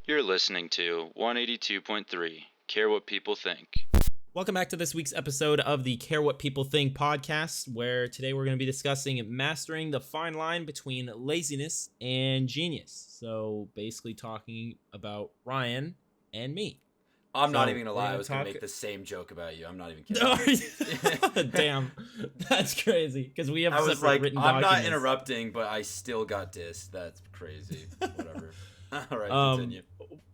You're listening to 182.3, Care What People Think. Welcome back to this week's episode of the Care What People Think podcast, where today we're going to be discussing mastering the fine line between laziness and genius. So basically talking about Ryan and me. I'm not even gonna lie. I was gonna make the same joke about you. I'm not even kidding. Damn, that's crazy. Because we have written documents. I'm not interrupting, but I still got dissed. That's crazy. Whatever. All right, continue.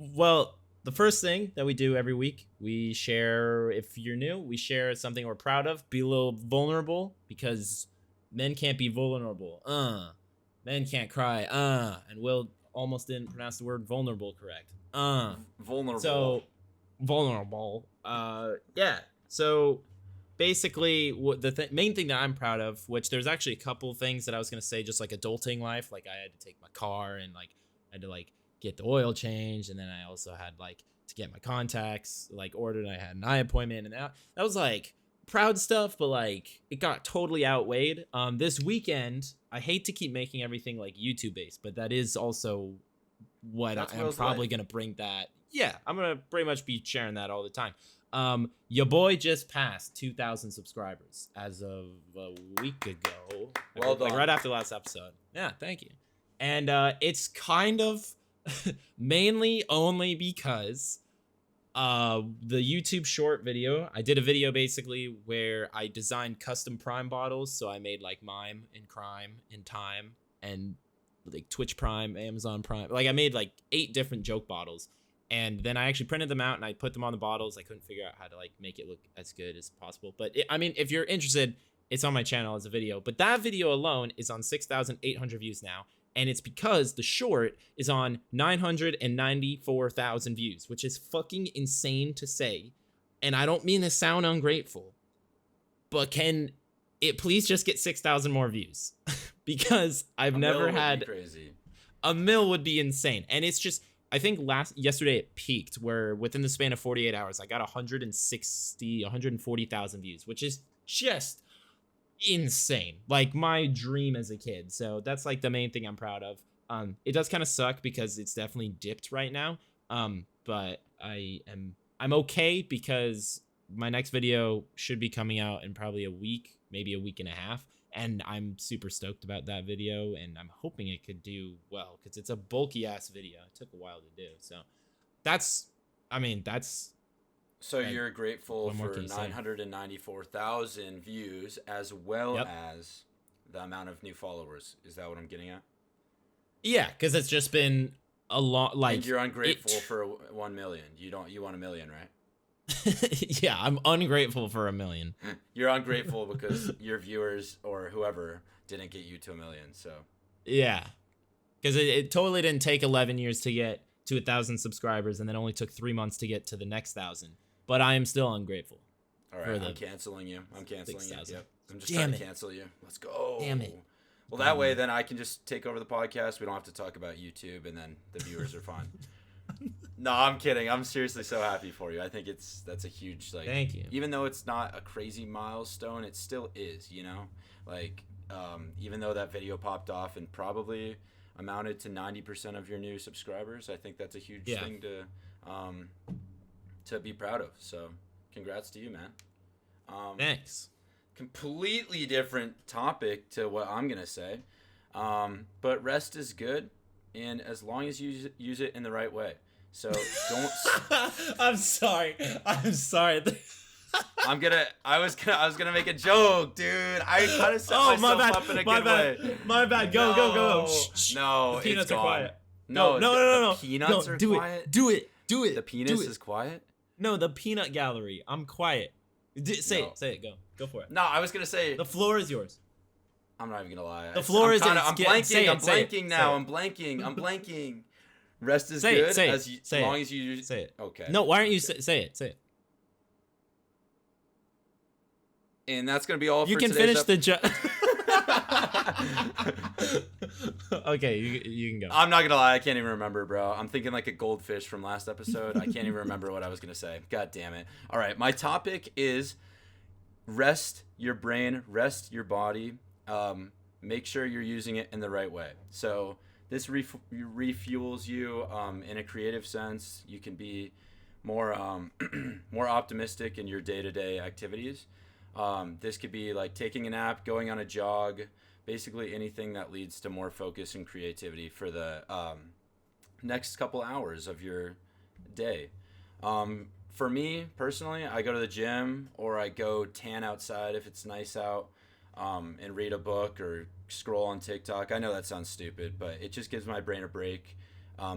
Well, the first thing that we do every week, we share. If you're new, we share something we're proud of. Be a little vulnerable because men can't be vulnerable. Men can't cry. And Will almost didn't pronounce the word vulnerable correct. Vulnerable. So. Vulnerable. Yeah. So basically, what the main thing that I'm proud of, which there's actually a couple things that I was gonna say, just like adulting life, like I had to take my car and like I had to like get the oil changed, and then I also had like to get my contacts like ordered. And I had an eye appointment, and that was like proud stuff, but like it got totally outweighed. This weekend, I hate to keep making everything like YouTube based, but that is also what I'm probably gonna bring that. Yeah, I'm gonna pretty much be sharing that all the time. Your boy just passed 2,000 subscribers as of a week ago. Well done. Like right after the last episode. Yeah, thank you. And it's kind of mainly only because the YouTube short video. I did a video basically where I designed custom Prime bottles. So I made like Mime and Crime and Time and like Twitch Prime, Amazon Prime. Like I made like 8 different joke bottles. And then I actually printed them out and I put them on the bottles. I couldn't figure out how to like make it look as good as possible. But I mean, if you're interested, it's on my channel as a video. But that video alone is on 6,800 views now. And it's because the short is on 994,000 views, which is fucking insane to say. And I don't mean to sound ungrateful, but can it please just get 6,000 more views? Because I've never had crazy. A mil would be insane. And it's just, I think yesterday it peaked where within the span of 48 hours, I got 140,000 views, which is just insane. Like my dream as a kid. So that's like the main thing I'm proud of. It does kind of suck because it's definitely dipped right now. But I'm okay because my next video should be coming out in probably a week, maybe a week and a half. And I'm super stoked about that video, and I'm hoping it could do well because it's a bulky ass video. It took a while to do, so So you're grateful for 994,000 views as well as the amount of new followers. Is that what I'm getting at? Yeah, because it's just been a lot. Like and you're ungrateful for 1 million. You want a million, right? Yeah, I'm ungrateful for 1 million. You're ungrateful because your viewers or whoever didn't get you to 1 million. So yeah, because it totally didn't take 11 years to get to 1,000 subscribers, and then only took 3 months to get to the next 1,000. But I am still ungrateful. All right, I'm canceling you. I'm canceling you. Yep. I'm just trying to cancel you. Let's go. Damn it. Well, that way, then I can just take over the podcast. We don't have to talk about YouTube, and then the viewers are fine. No, I'm kidding. I'm seriously so happy for you. I think that's a huge like. Thank you. Even though it's not a crazy milestone, it still is. You know, like even though that video popped off and probably amounted to 90% of your new subscribers, I think that's a huge thing to be proud of. So, congrats to you, man. Thanks. Completely different topic to what I'm gonna say, but rest is good, and as long as you use it in the right way. So don't. I'm sorry. I was gonna make a joke, dude. I kind of set myself up in a good way. My bad. Go. Shh. No, the peanuts are quiet. No. The peanuts are quiet. Do it. The penis is quiet. No, the peanut gallery. I'm quiet. Say it. Go for it. No, I was gonna say the floor is yours. I'm not even gonna lie. The floor is yours. I'm blanking now. I'm blanking. Rest is good as long as you use. Say it. Okay. No, why aren't you say it? Say it. And that's gonna be all. You for can today's finish the joke. Okay, you can go. I'm not gonna lie, I can't even remember, bro. I'm thinking like a goldfish from last episode. I can't even remember what I was gonna say. God damn it. All right, my topic is rest your brain, rest your body. Make sure you're using it in the right way. So This refuels you in a creative sense. You can be more more optimistic in your day-to-day activities. This could be like taking a nap, going on a jog, basically anything that leads to more focus and creativity for the next couple hours of your day. For me personally, I go to the gym or I go tan outside if it's nice out, and read a book or scroll on TikTok. I know that sounds stupid, but it just gives my brain a break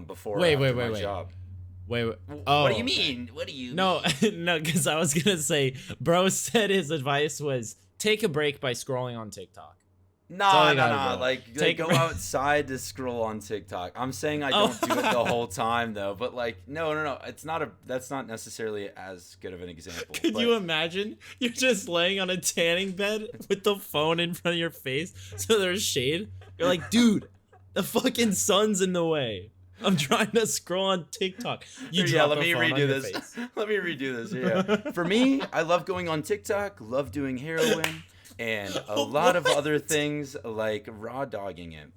before or after my job. Wait. Oh, What do you mean? What do you no, mean? no, because I was gonna say, bro said his advice was take a break by scrolling on TikTok. No. Like go outside to scroll on TikTok. I'm saying I don't do it the whole time though. But like, no. That's not necessarily as good of an example. Could you imagine? You're just laying on a tanning bed with the phone in front of your face, so there's shade. You're like, dude, the fucking sun's in the way. I'm trying to scroll on TikTok. Let me redo this. Let me redo this. Yeah. For me, I love going on TikTok. Love doing heroin. And a lot of other things like raw dogging it.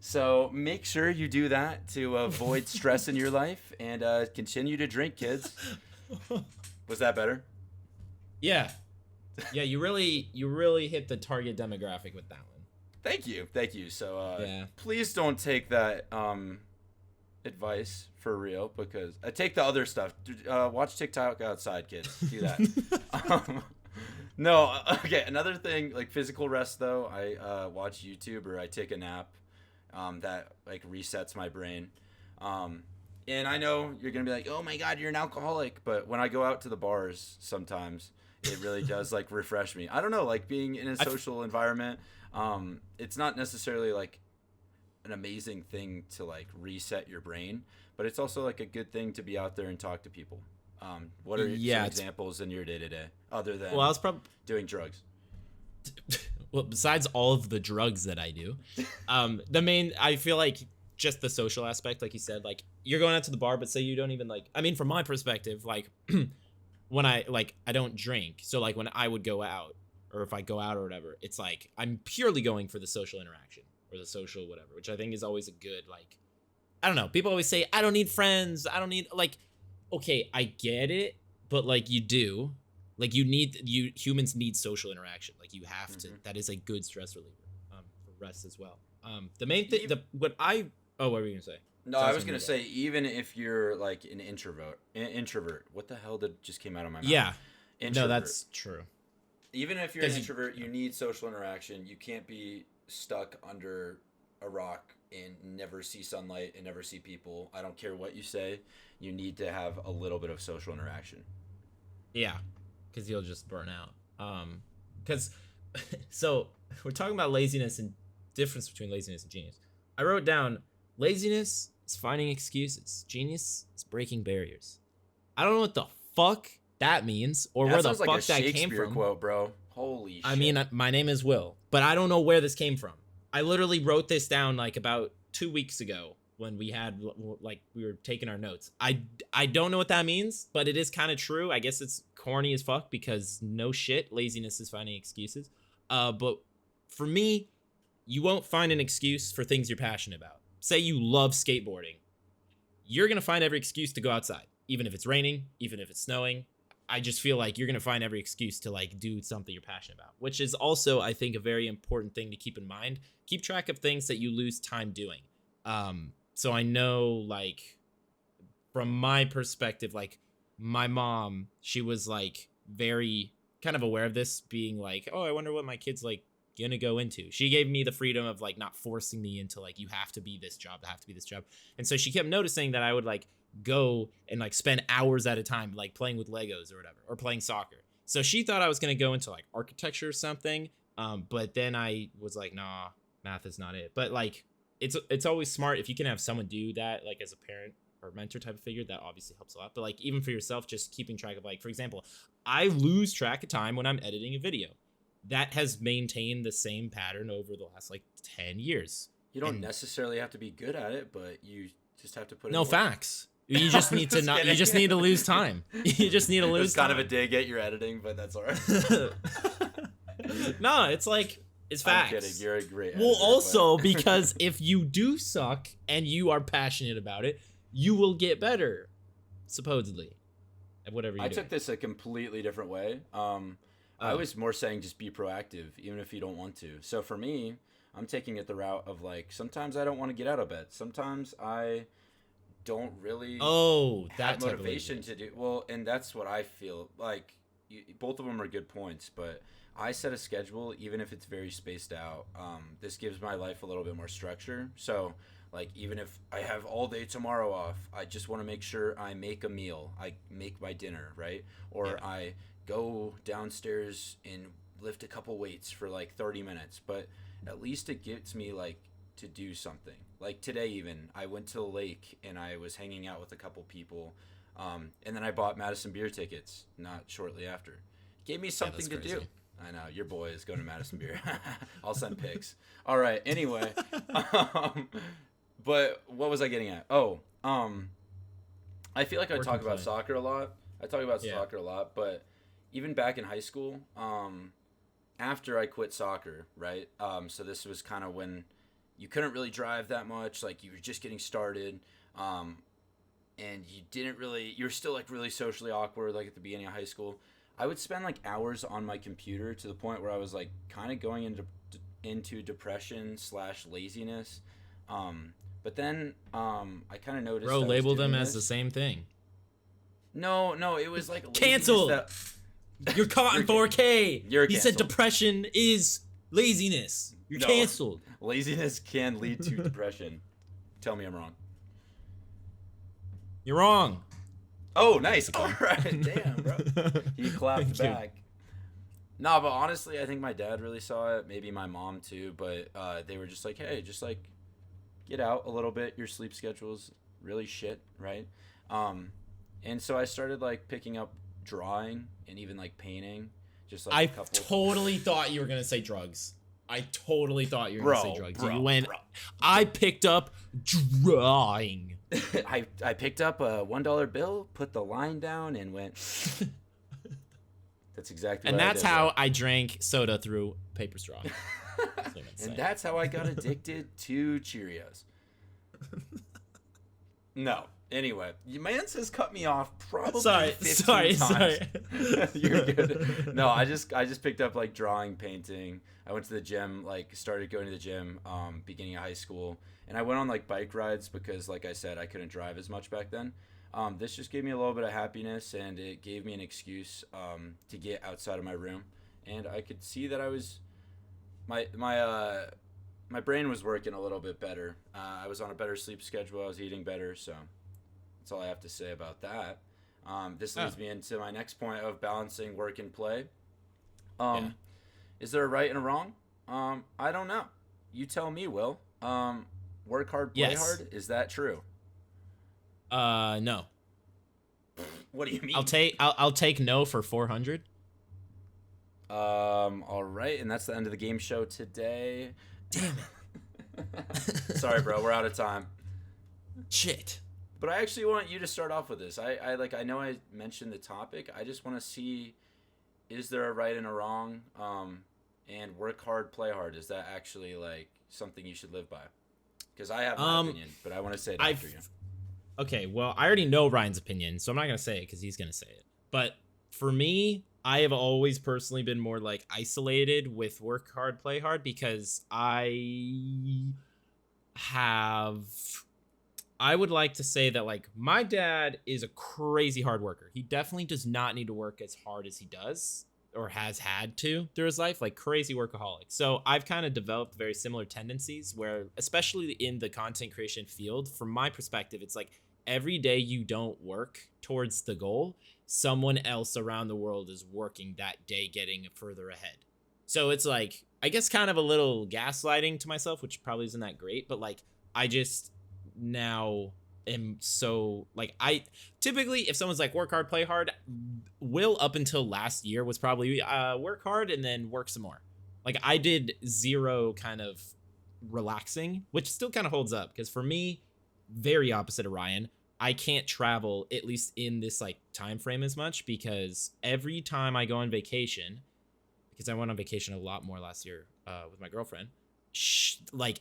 So make sure you do that to avoid stress in your life and continue to drink, kids. Was that better? Yeah, you really hit the target demographic with that one. Thank you. So yeah. Please don't take that advice for real, because take the other stuff. Watch TikTok outside, kids. Do that. No, okay. Another thing, like physical rest, though, I watch YouTube or I take a nap. That like resets my brain. And I know you're gonna be like, "Oh my God, you're an alcoholic," but when I go out to the bars, sometimes it really does like refresh me. I don't know, like being in a social environment. It's not necessarily like an amazing thing to like reset your brain, but it's also like a good thing to be out there and talk to people. What are some examples in your day-to-day other than I was doing drugs? Well, besides all of the drugs that I do, I feel like just the social aspect, like you said, like you're going out to the bar, but say you don't even like, I mean, from my perspective, like when I don't drink. So like when I would go out or if I go out or whatever, it's like, I'm purely going for the social interaction or the social whatever, which I think is always a good, like, I don't know. People always say, I don't need friends. I don't need like, okay, I get it, but like you do, like humans need social interaction. Like you have to. That is a good stress reliever. For rest as well. The main thing, what were you gonna say? No, I was gonna say even if you're like an introvert. What the hell just came out of my mouth? Yeah, introvert. No, that's true. Even if you're an introvert, you need social interaction. You can't be stuck under a rock and never see sunlight and never see people. I don't care what you say. You need to have a little bit of social interaction. Yeah, because you'll just burn out. So we're talking about laziness and difference between laziness and genius. I wrote down laziness is finding excuses. Genius is breaking barriers. I don't know what the fuck that means or where the fuck that came from. Quote, bro. Holy shit. I mean, my name is Will, but I don't know where this came from. I literally wrote this down like about 2 weeks ago when we were taking our notes. I don't know what that means, but it is kind of true. I guess it's corny as fuck because no shit, laziness is finding excuses. But for me, you won't find an excuse for things you're passionate about. Say you love skateboarding. You're going to find every excuse to go outside, even if it's raining, even if it's snowing. I just feel like you're going to find every excuse to like do something you're passionate about, which is also, I think, a very important thing to keep in mind. Keep track of things that you lose time doing. So I know, like, from my perspective, like my mom, she was like very kind of aware of this, being like, oh, I wonder what my kid's like gonna go into. She gave me the freedom of like not forcing me into like, you have to be this job, and so she kept noticing that I would like go and like spend hours at a time like playing with Legos or whatever, or playing soccer. So she thought I was gonna go into like architecture or something, but then I was like, nah, math is not it. But like it's always smart if you can have someone do that, like as a parent or mentor type of figure. That obviously helps a lot. But like even for yourself, just keeping track of, like, for example, I lose track of time when I'm editing a video. That has maintained the same pattern over the last like 10 years. You don't necessarily have to be good at it, but you just have to put in no facts. You just need to not. You just need to lose time. You just need to lose. It's kind of a dig at your editing, but that's all right. No, it's like It's I'm facts. kidding. You're a great Well, editor, also but- because if you do suck and you are passionate about it, you will get better, supposedly, at whatever you I do. took this a completely different way. I was more saying just be proactive, even if you don't want to. So for me, I'm taking it the route of like sometimes I don't want to get out of bed. Sometimes I don't really that have type of motivation laziness. to do well, and that's what I feel like. Both of them are good points, but I set a schedule even if it's very spaced out. This gives my life a little bit more structure. So like even if I have all day tomorrow off, I just want to make sure I make a meal. I make my dinner, right? Or Yeah. I go downstairs and lift a couple weights for like 30 minutes, but at least it gets me like to do something. Like today even, I went to the lake and I was hanging out with a couple people. And then I bought Madison beer tickets not shortly after. Gave me something to do. I know, your boy is going to Madison beer. I'll send pics. All right, anyway. But what was I getting at? I feel like I Work talk and about play. soccer a lot. I talk about Yeah. soccer a lot, but even back in high school, after I quit soccer, right? So this was kind of when you couldn't really drive that much, like you were just getting started, and you were still like really socially awkward, like at the beginning of high school. I would spend like hours on my computer to the point where I was like kind of going into depression / laziness. But then I kind of noticed Bro, I was label them doing as the this. same thing. No, it was like laziness Canceled. that- You're caught in You're 4K. You're He said canceled. depression is laziness. You're No. canceled. Laziness can lead to depression. Tell me I'm wrong. You're wrong. Oh, nice. All right, damn, bro. He clapped Thank you. back. No, but honestly, I think my dad really saw it. Maybe my mom too. But they were just like, "Hey, just like get out a little bit. Your sleep schedule's really shit, right?" And so I started like picking up drawing and even like painting. Just like I a couple. totally thought you were gonna say drugs. I totally thought you were gonna say drugs. You went. bro. I picked up drawing. I picked up a $1 bill, put the line down, and went. That's exactly. And what that's I did, how bro. I drank soda through paper straw. That's what I'm gonna say. And that's how I got addicted to Cheerios. No. Anyway, your man says cut me off probably Sorry, 15 times. sorry. You're good. No, I just picked up like drawing, painting. I went to the gym, like started going to the gym beginning of high school. And I went on like bike rides because like I said, I couldn't drive as much back then. This just gave me a little bit of happiness and it gave me an excuse to get outside of my room. And I could see that I was my brain was working a little bit better. I was on a better sleep schedule. I was eating better. So that's all I have to say about that. This leads me into my next point of balancing work and play. Yeah. Is there a right and a wrong? I don't know. You tell me, Will. Work hard, play Yes. hard. Is that true? No. What do you mean? I'll take no for 400. All right, and that's the end of the game show today. Damn it. Sorry, bro. We're out of time. Shit. But I actually want you to start off with this. I know I mentioned the topic. I just want to see, is there a right and a wrong? And work hard, play hard. Is that actually like something you should live by? Because I have my opinion, but I want to say it after you. Okay, well, I already know Ryan's opinion, so I'm not gonna say it because he's gonna say it. But for me, I have always personally been more like isolated with work hard, play hard because I would like to say that like my dad is a crazy hard worker. He definitely does not need to work as hard as he does or has had to through his life, like crazy workaholic. So I've kind of developed very similar tendencies where, especially in the content creation field, from my perspective, it's like every day you don't work towards the goal, someone else around the world is working that day, getting further ahead. So it's like, I guess kind of a little gaslighting to myself, which probably isn't that great, but like, I just now am so like, I typically, if someone's like work hard, play hard, Will up until last year was probably work hard and then work some more. Like I did zero kind of relaxing, which still kind of holds up because for me, very opposite of Ryan, I can't travel at least in this like time frame as much because every time I go on vacation, because I went on vacation a lot more last year with my girlfriend. Like,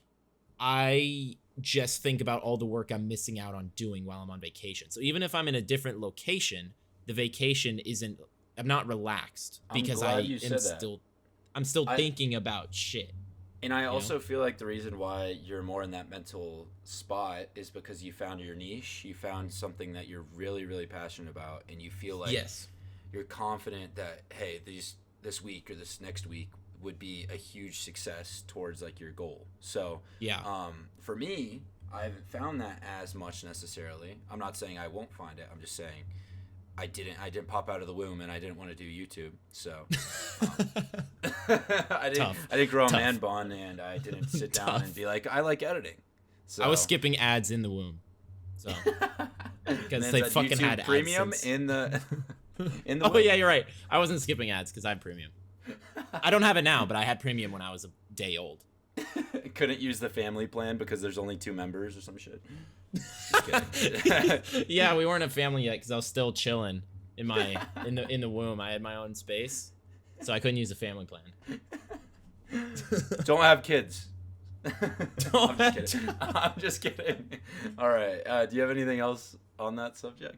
I just think about all the work I'm missing out on doing while I'm on vacation. So even if I'm in a different location, the vacation isn't. I'm not relaxed because I'm still thinking about shit. And I also feel like the reason why you're more in that mental spot is because you found your niche. You found something that you're really, really passionate about, and you feel like you're confident that, hey, this week or this next week would be a huge success towards like your goal. So for me, I haven't found that as much necessarily. I'm not saying I won't find it. I'm just saying I didn't pop out of the womb, and I didn't want to do YouTube, so I didn't grow a man bun, and I didn't sit down and be like, I like editing. So I was skipping ads in the womb, so because they fucking YouTube had premium AdSense. in the Oh yeah, you're right. I wasn't skipping ads because I have premium. I don't have it now, but I had premium when I was a day old. Couldn't use the family plan because there's only 2 members or some shit. Yeah, we weren't a family yet because I was still chilling in the womb. I had my own space, so I couldn't use a family plan. Don't have kids. Don't I'm just kidding. All right. Do you have anything else on that subject?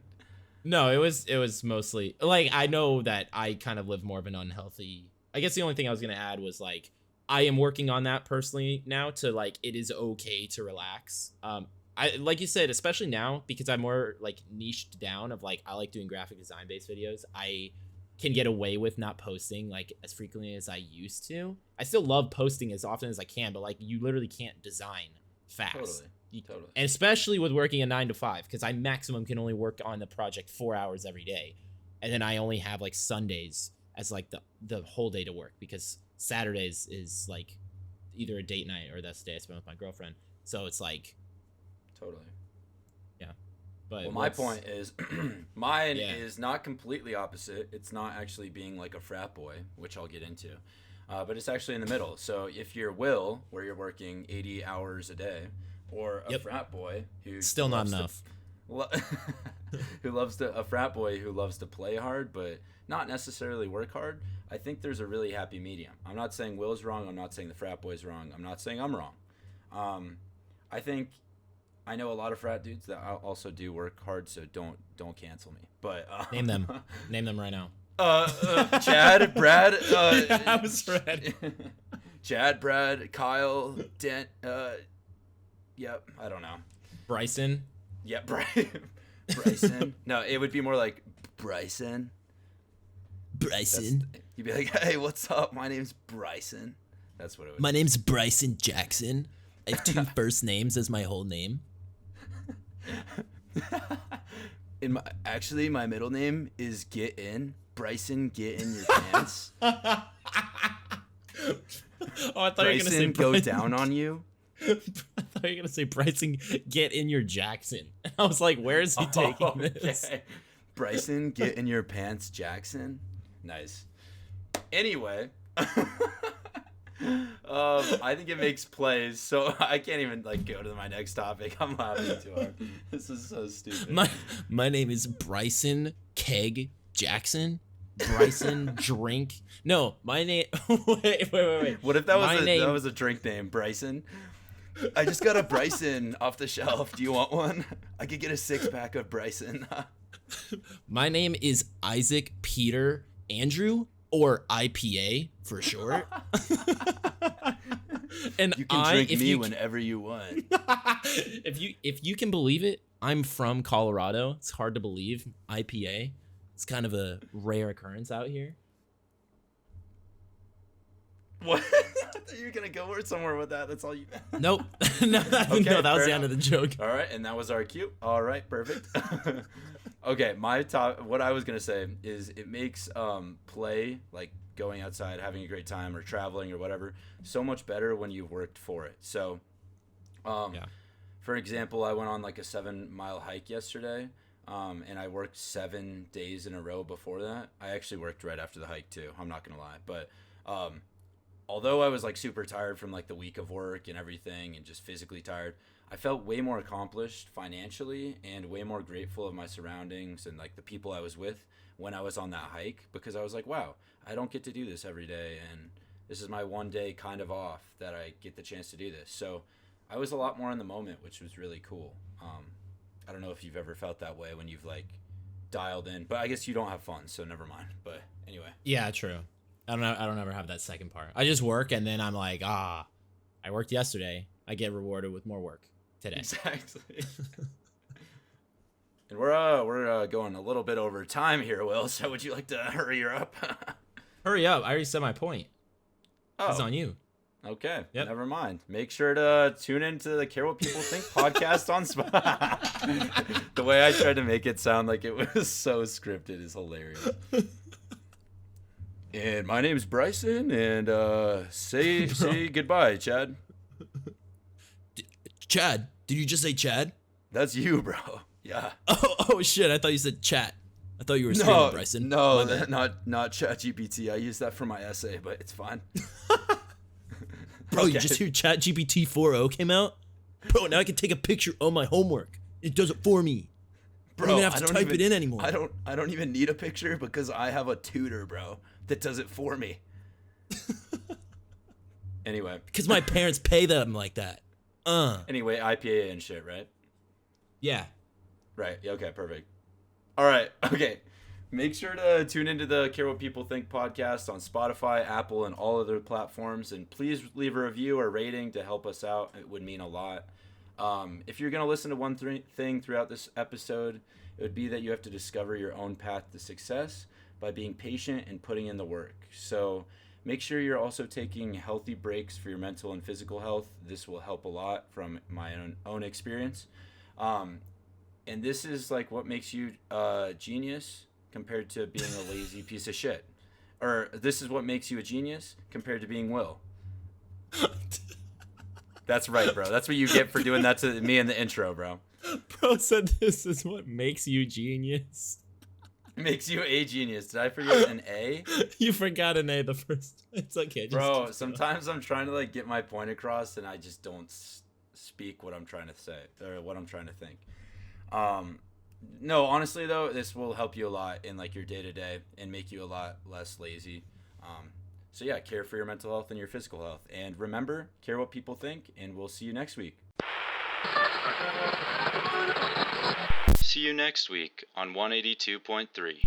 No, it was mostly like, I know that I kind of live more of an unhealthy. I guess the only thing I was gonna add was like, I am working on that personally now, to like, it is okay to relax. I, like you said, especially now, because I'm more like niched down of like, I like doing graphic design based videos. I can get away with not posting like as frequently as I used to. I still love posting as often as I can, but like, you literally can't design fast. Totally. And especially with working a 9 to 5, because I maximum can only work on the project 4 hours every day. And then I only have like Sundays as like the whole day to work, because Saturdays is like either a date night or that's the day I spend with my girlfriend. So it's like, totally. Yeah. But well, my point is, mine is not completely opposite. It's not actually being like a frat boy, which I'll get into, but it's actually in the middle. So if you're Will, where you're working 80 hours a day, or a frat boy who still not enough, a frat boy who loves to play hard but not necessarily work hard, I think there's a really happy medium. I'm not saying Will's wrong. I'm not saying the frat boy's wrong. I'm not saying I'm wrong. I think I know a lot of frat dudes that also do work hard, so don't cancel me. But name them right now. Chad, Brad. I was ready. Chad, Brad, Kyle, Dent. Yep, I don't know. Bryson. Yep, Bryson. No, it would be more like Bryson. You'd be like, hey, what's up? My name's Bryson. That's what it would be. My name's Bryson Jackson. I have 2 first names as my whole name. My middle name is Get In. Bryson, get in your pants. Oh, I thought you were gonna say go down on you. I thought you were gonna say Bryson, get in your Jackson. I was like, where is he taking this? Bryson, get in your pants, Jackson. Nice. Anyway, I think it makes plays, so I can't even like go to my next topic. I'm laughing too hard. This is so stupid. My name is Bryson Keg Jackson. Bryson Drink. No, my name. Wait. What if that was a drink name, Bryson? I just got a Bryson off the shelf. Do you want one? I could get a 6-pack of Bryson. My name is Isaac Peter Andrew, or IPA for short. And you can drink me whenever you want. if you can believe it, I'm from Colorado. It's hard to believe. IPA. It's kind of a rare occurrence out here. What? I thought you were gonna go somewhere with that. That's all you. Nope. No, that was the end of the joke. All right, and that was our cue. All right, perfect. Okay, what I was gonna say is it makes play, like going outside, having a great time, or traveling or whatever, so much better when you've worked for it. So, for example, I went on like a 7-mile hike yesterday. And I worked 7 days in a row before that. I actually worked right after the hike too. I'm not gonna lie, but although I was like super tired from like the week of work and everything, and just physically tired, I felt way more accomplished financially and way more grateful of my surroundings and like the people I was with when I was on that hike, because I was like, wow, I don't get to do this every day, and this is my one day kind of off that I get the chance to do this. So I was a lot more in the moment, which was really cool. I don't know if you've ever felt that way when you've like dialed in, but I guess you don't have fun, so never mind. But anyway. Yeah, true. I don't ever have that second part. I just work, and then I'm like, I worked yesterday. I get rewarded with more work today. Exactly. And we're going a little bit over time here, Will. So would you like to hurry her up? Hurry up! I already said my point. It's on you. Okay. Yep. Never mind. Make sure to tune into the Care What People Think podcast on Spotify. The way I tried to make it sound like it was so scripted is hilarious. And my name's Bryson, and say goodbye, Chad. Chad, did you just say Chad? That's you, bro. Yeah. Oh shit! I thought you said chat. I thought you were screaming, Bryson. No, not ChatGPT. I used that for my essay, but it's fine. Bro, Okay. you just hear ChatGPT 4.0 came out? Bro, now I can take a picture of my homework. It does it for me. Bro, I don't even have to type it in anymore. I don't even need a picture because I have a tutor, bro, that does it for me. Anyway. Because my parents pay them like that. Anyway, IPA and shit, right? Yeah. Right. Yeah, okay, perfect. All right. Okay. Make sure to tune into the Care What People Think podcast on Spotify, Apple, and all other platforms. And please leave a review or rating to help us out. It would mean a lot. If you're going to listen to one thing throughout this episode, it would be that you have to discover your own path to success by being patient and putting in the work. So make sure you're also taking healthy breaks for your mental and physical health. This will help a lot from my own experience. And this is like what makes you genius compared to being a lazy piece of shit. Or this is what makes you a genius compared to being Will. That's right, bro. That's what you get for doing that to me in the intro, bro. Bro said this is what makes you genius. Makes you a genius. Did I forget an A? You forgot an A the first. It's okay. Bro, sometimes I'm trying to like get my point across and I just don't speak what I'm trying to say or what I'm trying to think. No, honestly though, this will help you a lot in like your day-to-day and make you a lot less lazy. So yeah, care for your mental health and your physical health. And remember, care what people think, and we'll see you next week. See you next week on 182.3.